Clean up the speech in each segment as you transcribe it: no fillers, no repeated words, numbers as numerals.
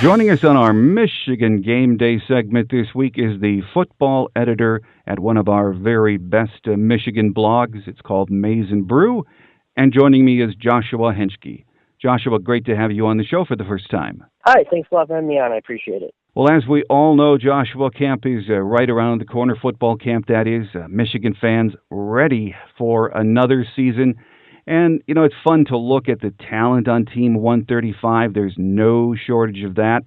Joining us on our Michigan Game Day segment this week is the football editor at one of our very best Michigan blogs. It's called Maize and Brew. And joining me is Joshua Henschke. Joshua, great to have you on the show for the first time. Hi, thanks a lot for having me on. I appreciate it. Well, as we all know, Joshua, camp is right around the corner, football camp that is. Michigan fans ready for another season. And, you know, it's fun to look at the talent on Team 135. There's no shortage of that.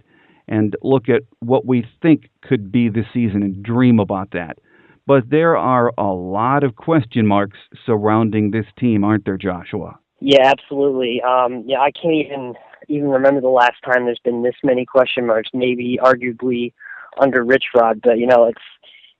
And look at what we think could be the season and dream about that. But there are a lot of question marks surrounding this team, aren't there, Joshua? Yeah, absolutely. I can't even remember the last time there's been this many question marks, maybe arguably under Rich Rod. But,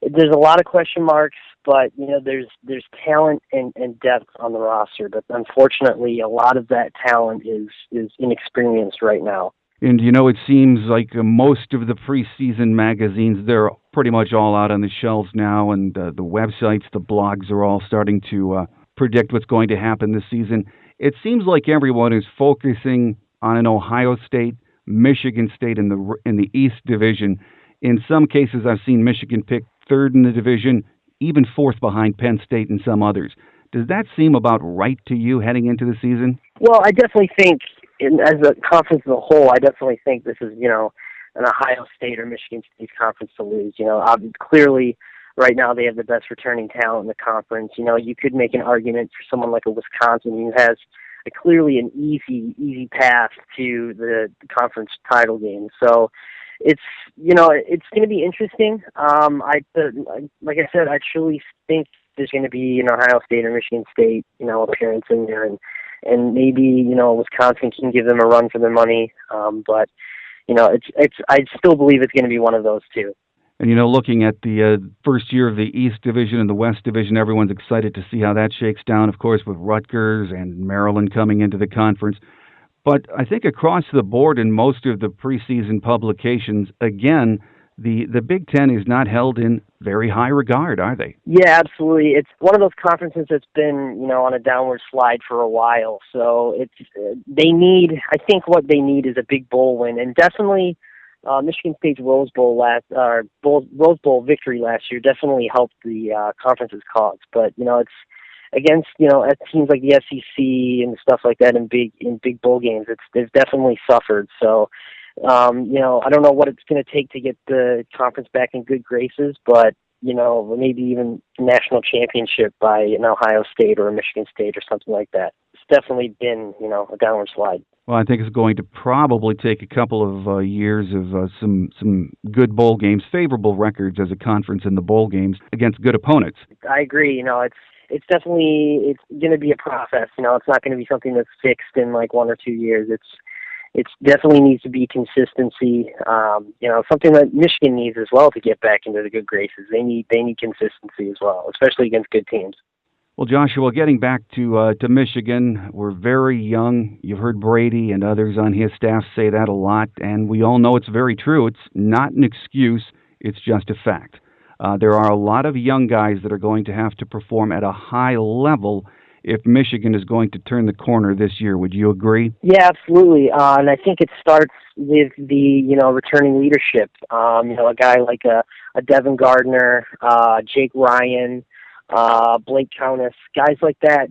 there's a lot of question marks. But, there's talent and depth on the roster. But unfortunately, a lot of that talent is inexperienced right now. And, it seems like most of the preseason magazines, they're pretty much all out on the shelves now. And the websites, the blogs are all starting to predict what's going to happen this season. It seems like everyone is focusing on an Ohio State, Michigan State in the East Division. In some cases, I've seen Michigan pick third in the division, even fourth behind Penn State and some others. Does that seem about right to you heading into the season? Well, I definitely think, as a conference as a whole, I definitely think this is, an Ohio State or Michigan State conference to lose. Clearly, right now they have the best returning talent in the conference. You could make an argument for someone like a Wisconsin who has clearly an easy path to the conference title game. So it's going to be interesting. Like I said, I truly think there's going to be an Ohio State or Michigan State, appearance in there, and maybe Wisconsin can give them a run for their money. But I still believe it's going to be one of those two. And looking at the first year of the East Division and the West Division, everyone's excited to see how that shakes down. Of course, with Rutgers and Maryland coming into the conference. But I think across the board in most of the preseason publications, again, the Big Ten is not held in very high regard, are they? Yeah, absolutely. It's one of those conferences that's been, on a downward slide for a while. So I think what they need is a big bowl win, and definitely Michigan State's Rose Bowl victory last year definitely helped the conference's cause. But it's against at teams like the SEC and stuff like that in big bowl games. They've definitely suffered. So I don't know what it's going to take to get the conference back in good graces, but maybe even national championship by an Ohio State or a Michigan State or something like that. It's definitely been a downward slide. Well, I think it's going to probably take a couple of years of some good bowl games, favorable records as a conference in the bowl games against good opponents. I agree. It's definitely going to be a process. It's not going to be something that's fixed in like 1 or 2 years. It's definitely needs to be consistency. Something that Michigan needs as well to get back into the good graces. They need consistency as well, especially against good teams. Well, Joshua, getting back to Michigan, we're very young. You've heard Brady and others on his staff say that a lot, and we all know it's very true. It's not an excuse. It's just a fact. There are a lot of young guys that are going to have to perform at a high level if Michigan is going to turn the corner this year. Would you agree? Yeah, absolutely. And I think it starts with the, returning leadership. A guy like a Devin Gardner, Jake Ryan, Blake Countess, guys like that.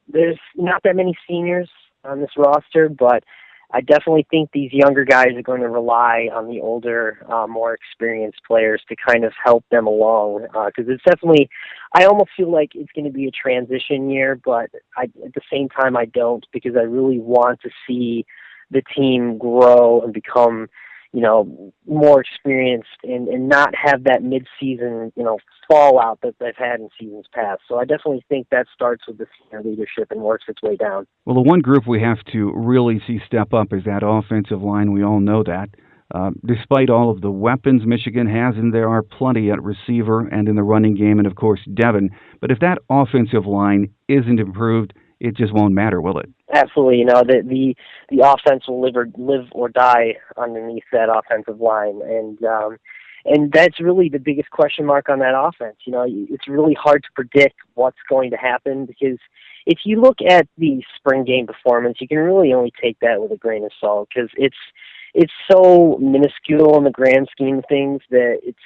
There's not that many seniors on this roster, but I definitely think these younger guys are going to rely on the older, more experienced players to kind of help them along. Because it's definitely, I almost feel like it's going to be a transition year, but at the same time I don't, because I really want to see the team grow and become, more experienced and not have that mid-season, fallout that they've had in seasons past. So I definitely think that starts with the senior leadership and works its way down. Well, the one group we have to really see step up is that offensive line. We all know that. Despite all of the weapons Michigan has, and there are plenty at receiver and in the running game, and of course Devin. But if that offensive line isn't improved, it just won't matter, will it? Absolutely. The offense will live or die underneath that offensive line, and that's really the biggest question mark on that offense. It's really hard to predict what's going to happen, because if you look at the spring game performance, you can really only take that with a grain of salt, because it's so minuscule in the grand scheme of things that it's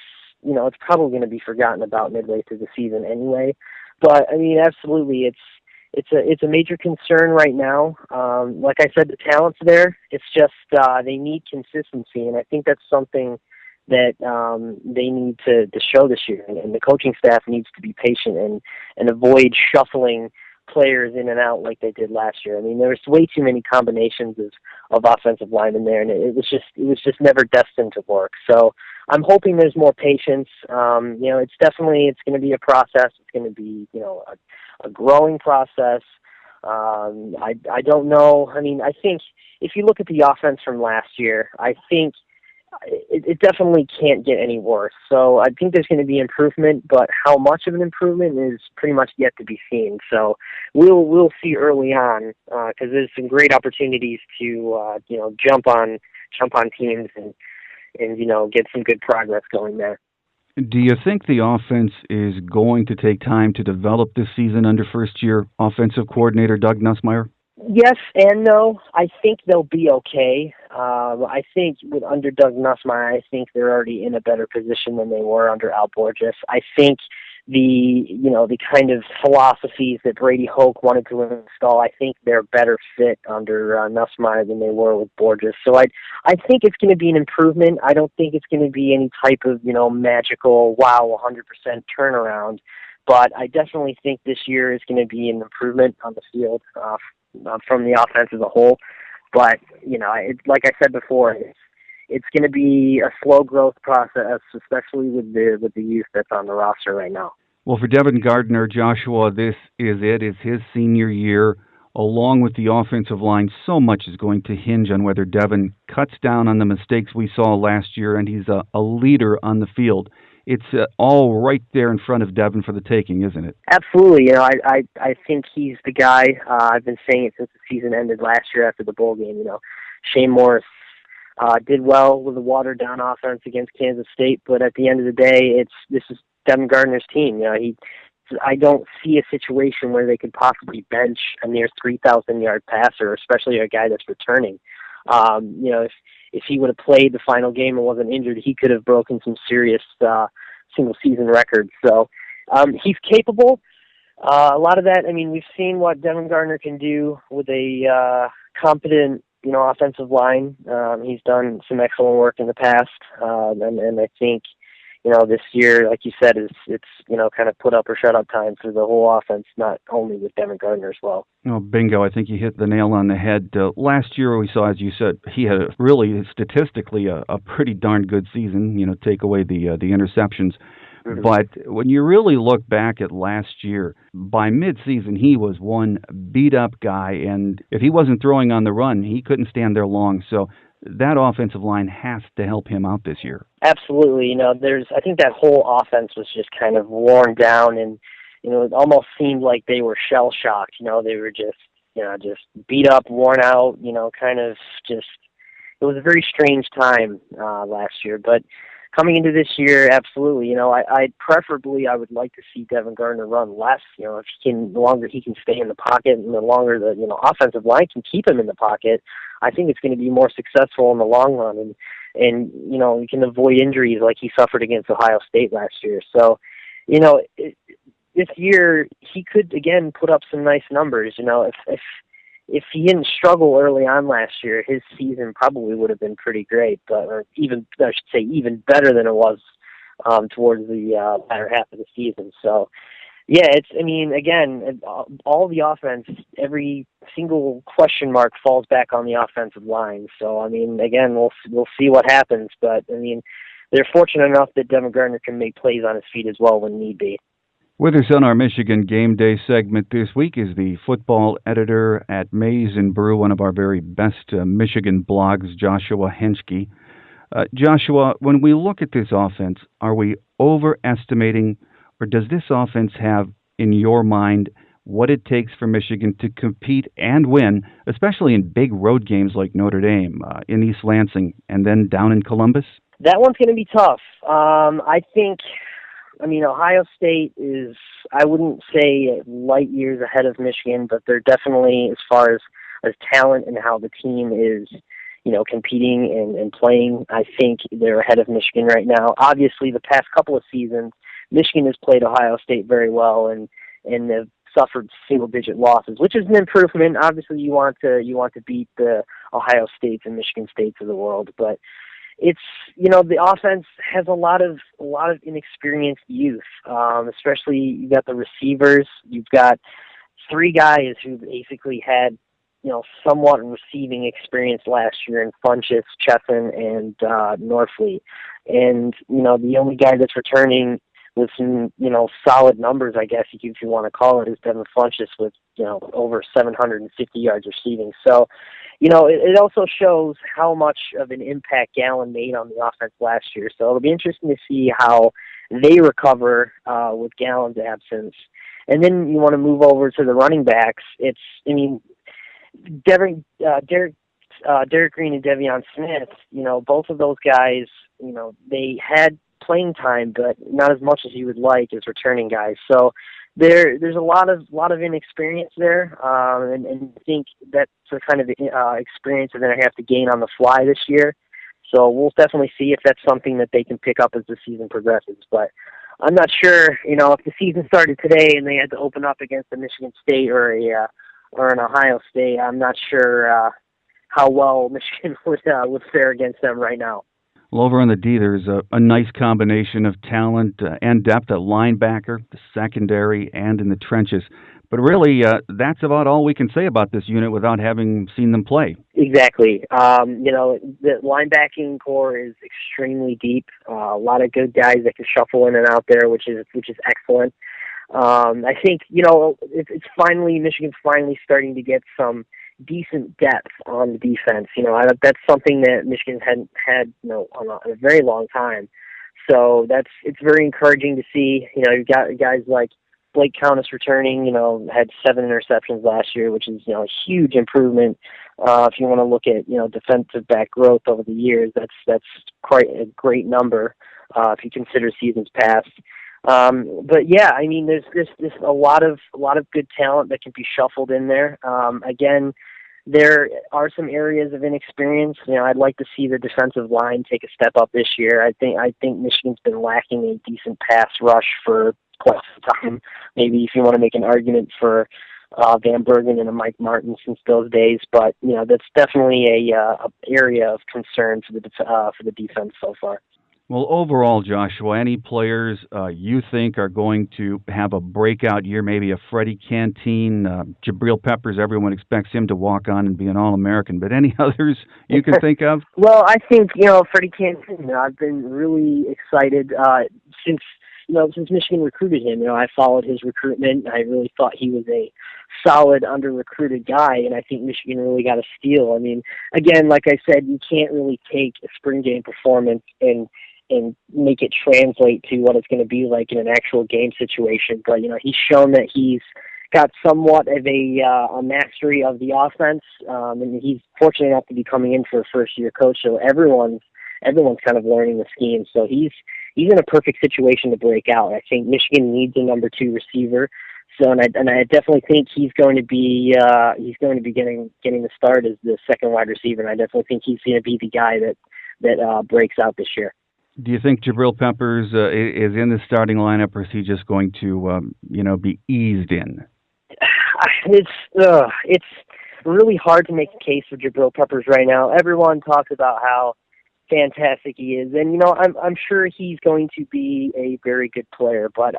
probably going to be forgotten about midway through the season anyway. But I mean, absolutely, it's a major concern right now. Like I said, the talent's there. It's just they need consistency, and I think that's something that they need to show this year. And the coaching staff needs to be patient and avoid shuffling players in and out like they did last year. I mean, there was way too many combinations of offensive linemen there, and it was just never destined to work. So I'm hoping there's more patience. It's going to be a process. It's going to be a growing process. I don't know. I mean, I think if you look at the offense from last year, I think it definitely can't get any worse. So I think there's going to be improvement, but how much of an improvement is pretty much yet to be seen. So we'll see early on because there's some great opportunities to jump on teams and get some good progress going there. Do you think the offense is going to take time to develop this season under first-year offensive coordinator Doug Nussmeier? Yes and no. I think they'll be okay. I think under Doug Nussmeier, I think they're already in a better position than they were under Al Borges. I think the kind of philosophies that Brady Hoke wanted to install, I think they're better fit under Nussmeier than they were with Borges. So I think it's going to be an improvement. I don't think it's going to be any type of magical, wow, 100% turnaround. But I definitely think this year is going to be an improvement on the field from the offense as a whole. But like I said before, it's going to be a slow growth process, especially with the youth that's on the roster right now. Well, for Devin Gardner, Joshua, this is it. It's his senior year. Along with the offensive line, so much is going to hinge on whether Devin cuts down on the mistakes we saw last year, and he's a leader on the field. It's all right there in front of Devin for the taking, isn't it? Absolutely. I think he's the guy. I've been saying it since the season ended last year after the bowl game. Shane Morris did well with a watered-down offense against Kansas State, but at the end of the day, this is Devin Gardner's team. I don't see a situation where they could possibly bench a near 3,000-yard passer, especially a guy that's returning. If he would have played the final game and wasn't injured, he could have broken some serious single-season records. So he's capable. A lot of that, I mean, we've seen what Devin Gardner can do with a competent, offensive line. He's done some excellent work in the past, and I think, this year, like you said, it's kind of put up or shut up time for the whole offense, not only with Devin Gardner as well. Oh, bingo. I think you hit the nail on the head. Last year we saw, as you said, he had really statistically a pretty darn good season, take away the interceptions. Mm-hmm. But when you really look back at last year, by midseason, he was one beat-up guy, and if he wasn't throwing on the run, he couldn't stand there long. So that offensive line has to help him out this year. Absolutely. I think that whole offense was just kind of worn down, and it almost seemed like they were shell-shocked. They were just beat up, worn out, kind of just, it was a very strange time last year. But coming into this year, absolutely, I would like to see Devin Gardner run less. If the longer he can stay in the pocket and the longer the offensive line can keep him in the pocket, I think it's going to be more successful in the long run, and we can avoid injuries like he suffered against Ohio State last year. So, this year he could again put up some nice numbers. If he didn't struggle early on last year, his season probably would have been pretty great, even better than it was towards the latter half of the season. So, yeah, again, all the offense, every single question mark falls back on the offensive line. So, again, we'll see what happens, but they're fortunate enough that Devin Gardner can make plays on his feet as well when need be. With us on our Michigan Game Day segment this week is the football editor at Maize and Brew, one of our very best Michigan blogs, Joshua Henschke. Joshua, when we look at this offense, are we overestimating, or does this offense have, in your mind, what it takes for Michigan to compete and win, especially in big road games like Notre Dame, in East Lansing, and then down in Columbus? That one's going to be tough. I think... Ohio State is, I wouldn't say light years ahead of Michigan, but they're definitely, as far as talent and how the team is, competing and playing. I think they're ahead of Michigan right now. Obviously, the past couple of seasons, Michigan has played Ohio State very well and have suffered single-digit losses, which is an improvement. Obviously, you want to beat the Ohio States and Michigan States of the world, but it's the offense has a lot of inexperienced youth, especially you got the receivers. You've got three guys who basically had somewhat receiving experience last year in Funchess, Chesson, and Norfleet, and the only guy that's returning with some solid numbers, I guess if you want to call it, is Devin Funchess with over 750 yards receiving. So it also shows how much of an impact Gallen made on the offense last year. So it'll be interesting to see how they recover with Gallen's absence. And then you want to move over to the running backs. Derek Green and Devion Smith, both of those guys, they had playing time, but not as much as you would like as returning guys. So there's a lot of inexperience there, and I think that's the kind of experience they're going to have to gain on the fly this year. So we'll definitely see if that's something that they can pick up as the season progresses. But I'm not sure, if the season started today and they had to open up against a Michigan State or an Ohio State, I'm not sure how well Michigan would fare against them right now. Well, over on the D, there's a nice combination of talent and depth at linebacker, the secondary, and in the trenches. But really, that's about all we can say about this unit without having seen them play. Exactly. The linebacking core is extremely deep. A lot of good guys that can shuffle in and out there, which is excellent. I think it's finally Michigan's finally starting to get some decent depth on the defense. That's something that Michigan hadn't had on a very long time. So it's very encouraging to see. You've got guys like Blake Countess returning. Had 7 interceptions last year, which is a huge improvement. If you want to look at defensive back growth over the years, that's quite a great number if you consider seasons past. But yeah, there's a lot of good talent that can be shuffled in there. Again, there are some areas of inexperience. I'd like to see the defensive line take a step up this year. I think Michigan's been lacking a decent pass rush for quite some time. Maybe if you want to make an argument for Van Bergen and a Mike Martin since those days, but that's definitely a area of concern for the defense so far. Well, overall, Joshua, any players you think are going to have a breakout year, maybe a Freddie Canteen, Jabril Peppers, everyone expects him to walk on and be an All-American, but any others you can think of? Well, I think, Freddie Canteen, I've been really excited since Michigan recruited him. I followed his recruitment. I really thought he was a solid, under-recruited guy, and I think Michigan really got a steal. Again, like I said, you can't really take a spring game performance and make it translate to what it's going to be like in an actual game situation. But, he's shown that he's got somewhat of a mastery of the offense, and he's fortunate enough to be coming in for a first-year coach, so everyone's kind of learning the scheme. So he's in a perfect situation to break out. I think Michigan needs a number 2 receiver. So, and I definitely think he's going to be getting the start as the second wide receiver, and I definitely think he's going to be the guy that breaks out this year. Do you think Jabril Peppers is in the starting lineup, or is he just going to, be eased in? It's really hard to make a case for Jabril Peppers right now. Everyone talks about how fantastic he is, and I'm sure he's going to be a very good player. But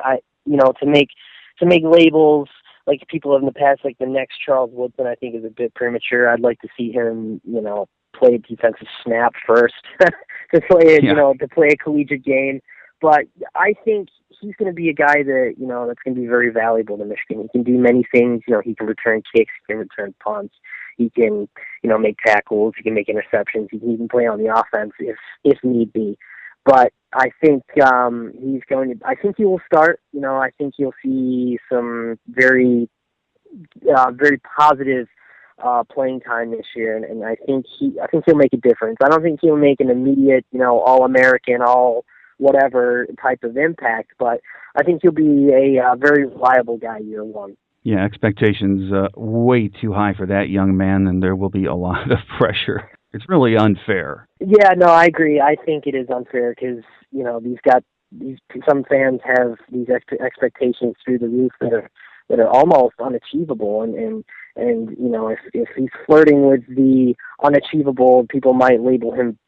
to make labels like people have in the past, like the next Charles Woodson, I think is a bit premature. I'd like to see him, play a defensive snap first to play a collegiate game. But I think he's going to be a guy that, that's going to be very valuable to Michigan. He can do many things. He can return kicks, he can return punts, he can, make tackles, he can make interceptions, he can even play on the offense if need be. But I think I think he will start. I think you'll see some very, very positive playing time this year, and I think he'll make a difference. I don't think he'll make an immediate, All-American, all whatever type of impact, but I think he'll be a very reliable guy year one. Yeah, expectations way too high for that young man, and there will be a lot of pressure. It's really unfair. Yeah, no, I agree. I think it is unfair because these some fans have these expectations through the roof that are almost unachievable, and if he's flirting with the unachievable, people might label him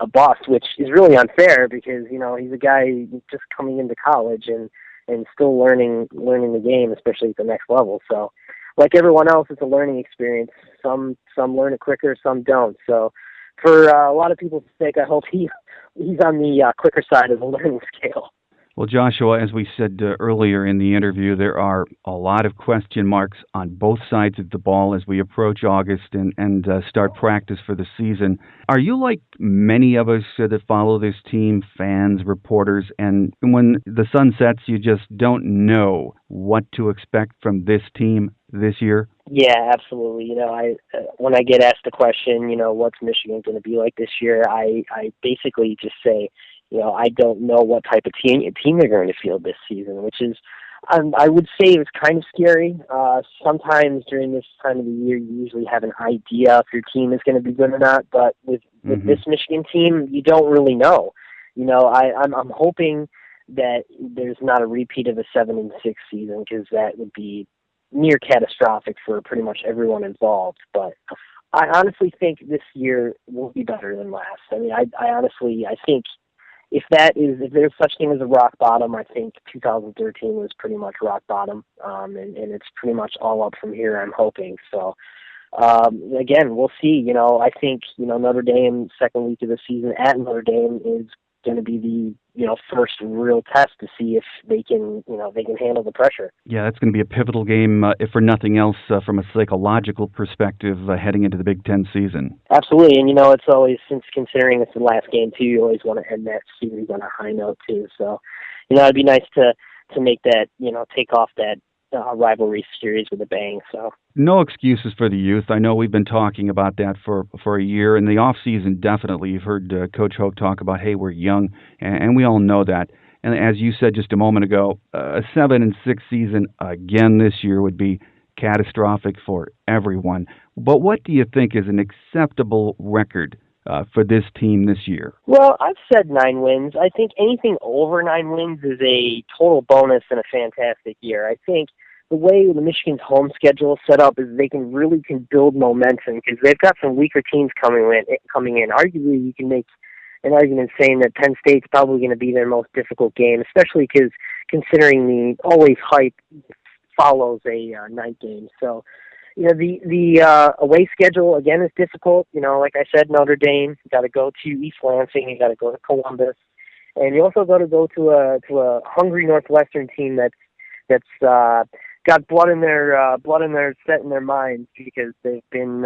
a bust, which is really unfair because he's a guy just coming into college and still learning the game, especially at the next level. So, like everyone else, it's a learning experience. Some learn it quicker, some don't. So, for a lot of people's sake, I hope he's on the quicker side of the learning scale. Well, Joshua, as we said earlier in the interview, there are a lot of question marks on both sides of the ball as we approach August and start practice for the season. Are you like many of us that follow this team, fans, reporters, and when the sun sets, you just don't know what to expect from this team this year? Yeah, absolutely. When I get asked the question, what's Michigan going to be like this year, I basically just say, I don't know what type of team they're going to field this season, which is, I would say it's kind of scary. Sometimes during this time of the year, you usually have an idea if your team is going to be good or not, but with this Michigan team, you don't really know. I'm hoping that there's not a repeat of a 7-6 season because that would be near catastrophic for pretty much everyone involved. But I honestly think this year will be better than last. I mean, I think if there's such thing as a rock bottom, I think 2013 was pretty much rock bottom, and it's pretty much all up from here, I'm hoping. So, again, we'll see. I think, Notre Dame, second week of the season at Notre Dame is going to be the first real test to see if they can handle the pressure. Yeah, that's going to be a pivotal game, if for nothing else, from a psychological perspective, heading into the Big Ten season. Absolutely, and it's always, since considering it's the last game too, you always want to end that series on a high note too. So, it'd be nice to make that take off that rivalry series with a bang. So. No excuses for the youth. I know we've been talking about that for a year. In the off season, definitely. You've heard Coach Hoke talk about, hey, we're young, and we all know that. And as you said just a moment ago, a 7-6 season again this year would be catastrophic for everyone. But what do you think is an acceptable record for this team this year? Well, I've said 9 wins. I think anything over 9 wins is a total bonus and a fantastic year. I think the way the Michigan's home schedule is set up is they can build momentum because they've got some weaker teams coming in. Arguably, you can make an argument saying that Penn State's probably going to be their most difficult game, especially because considering the always hype follows a night game. So, the away schedule again is difficult. Like I said, Notre Dame, you got to go to East Lansing, you got to go to Columbus, and you also got to go to a hungry Northwestern team that's got blood in their set in their minds because they've been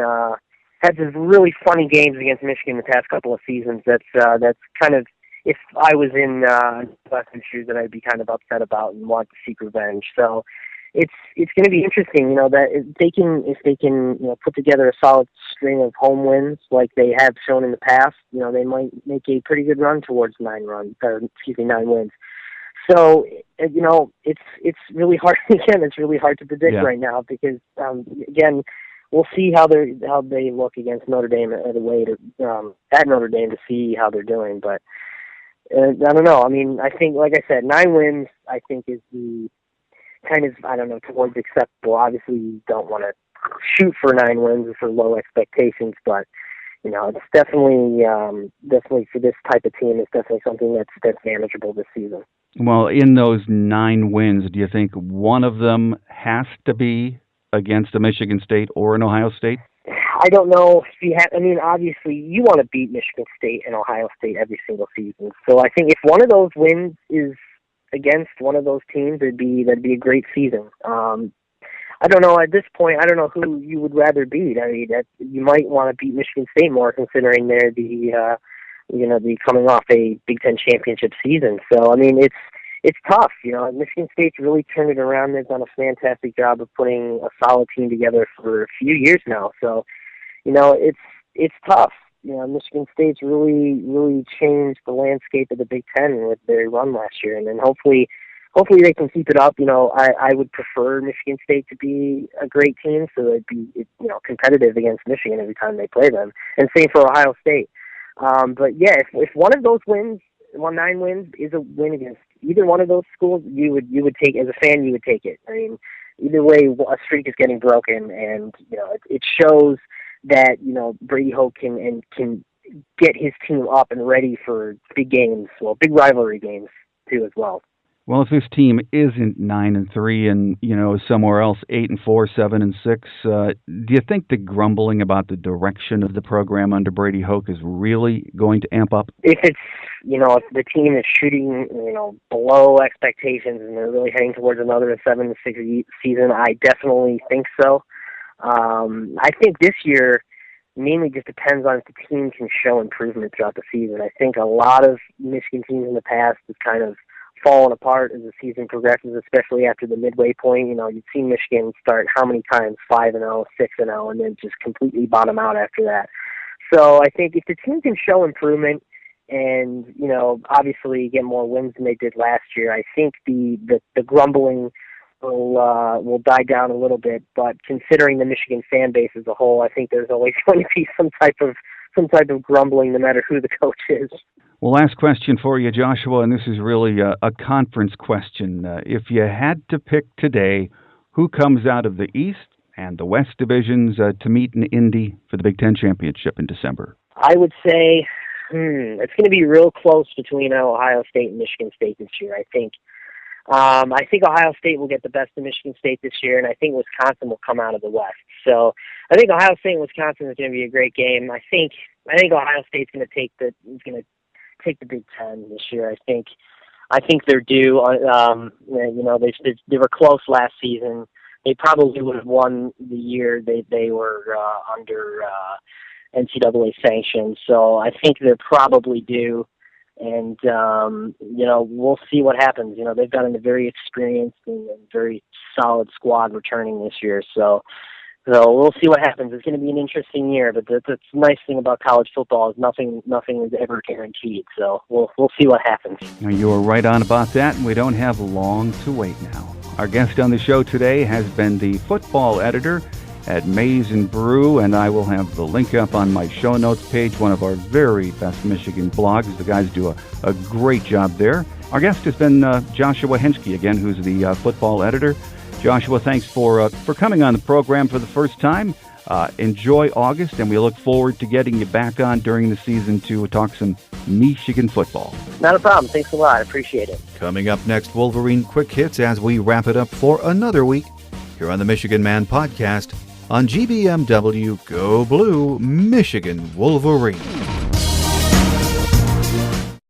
had some really funny games against Michigan the past couple of seasons. That's kind of, if I was in Northwestern shoes, that I'd be kind of upset about and want to seek revenge. So it's going to be interesting, that if they can put together a solid string of home wins like they have shown in the past, they might make a pretty good run towards 9 wins. So, it's really hard. Again, it's really hard to predict right now because, again, we'll see how they look against Notre Dame at Notre Dame to see how they're doing. But I don't know. I mean, I think, like I said, 9 wins, I think, is the kind of, towards acceptable. Obviously, you don't want to shoot for 9 wins or for low expectations, but it's definitely for this type of team, it's definitely something that's manageable this season. Well, in those 9 wins, do you think one of them has to be against a Michigan State or an Ohio State? I don't know if you have. I mean, obviously, you want to beat Michigan State and Ohio State every single season. So I think if one of those wins is against one of those teams, that'd be a great season. I don't know at this point. I don't know who you would rather beat. I mean, that you might want to beat Michigan State more, considering they're the coming off a Big Ten championship season. So I mean, it's tough. Michigan State's really turned it around. They've done a fantastic job of putting a solid team together for a few years now. So, it's tough. Michigan State's really changed the landscape of the Big Ten with their run last year, and then hopefully hopefully they can keep it up. I would prefer Michigan State to be a great team, so it'd be competitive against Michigan every time they play them, and same for Ohio State. But yeah, if one of those wins, 9 wins, is a win against either one of those schools, you would take, as a fan, you would take it. I mean, either way, a streak is getting broken, and it shows that Brady Hoke can get his team up and ready for big games, big rivalry games too as well. Well, if this team isn't 9-3 and somewhere else 8-4, 7-6, do you think the grumbling about the direction of the program under Brady Hoke is really going to amp up? If it's if the team is shooting below expectations and they're really heading towards another 7-6 season, I definitely think so. I think this year mainly just depends on if the team can show improvement throughout the season. I think a lot of Michigan teams in the past have kind of fallen apart as the season progresses, especially after the midway point. You've seen Michigan start how many times 5-0, 6-0, and then just completely bottom out after that. So I think if the team can show improvement and obviously get more wins than they did last year, I think the grumbling will die down a little bit. But considering the Michigan fan base as a whole, I think there's always going to be some type of grumbling, no matter who the coach is. Well, last question for you, Joshua, and this is really a conference question. If you had to pick today, who comes out of the East and the West divisions to meet in Indy for the Big Ten Championship in December? I would say it's going to be real close between Ohio State and Michigan State this year, I think. I think Ohio State will get the best of Michigan State this year, and I think Wisconsin will come out of the West. So I think Ohio State and Wisconsin is going to be a great game. I think Ohio State's going to take the Big Ten this year. I think they're due. They were close last season. They probably would have won the year they were under NCAA sanctions. So I think they're probably due. And we'll see what happens. They've got a very experienced and very solid squad returning this year. So we'll see what happens. It's going to be an interesting year, but the nice thing about college football is nothing is ever guaranteed. So we'll see what happens. Now, you are right on about that, and we don't have long to wait now. Our guest on the show today has been the football editor at Maize and Brew, and I will have the link up on my show notes page, one of our very best Michigan blogs. The guys do a great job there. Our guest has been Joshua Henschke, again, who's the football editor. Joshua, thanks for coming on the program for the first time. Enjoy August, and we look forward to getting you back on during the season to talk some Michigan football. Not a problem. Thanks a lot. I appreciate it. Coming up next, Wolverine Quick Hits as we wrap it up for another week here on the Michigan Man Podcast on GBMW Go Blue, Michigan Wolverine.